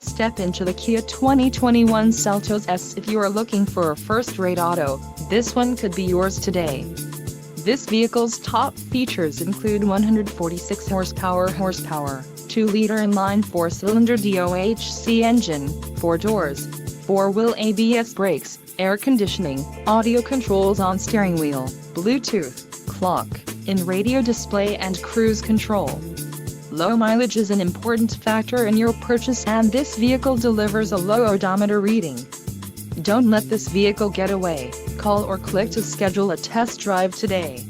Step into the Kia 2021 Seltos S. If you are looking for a first-rate auto, this one could be yours today. This vehicle's top features include 146 horsepower, 2-liter inline 4-cylinder DOHC engine, 4 doors, 4-wheel ABS brakes, air conditioning, audio controls on steering wheel, Bluetooth, clock-in radio display and cruise control. Low mileage is an important factor in your purchase, and this vehicle delivers a low odometer reading. Don't let this vehicle get away. Call or click to schedule a test drive today.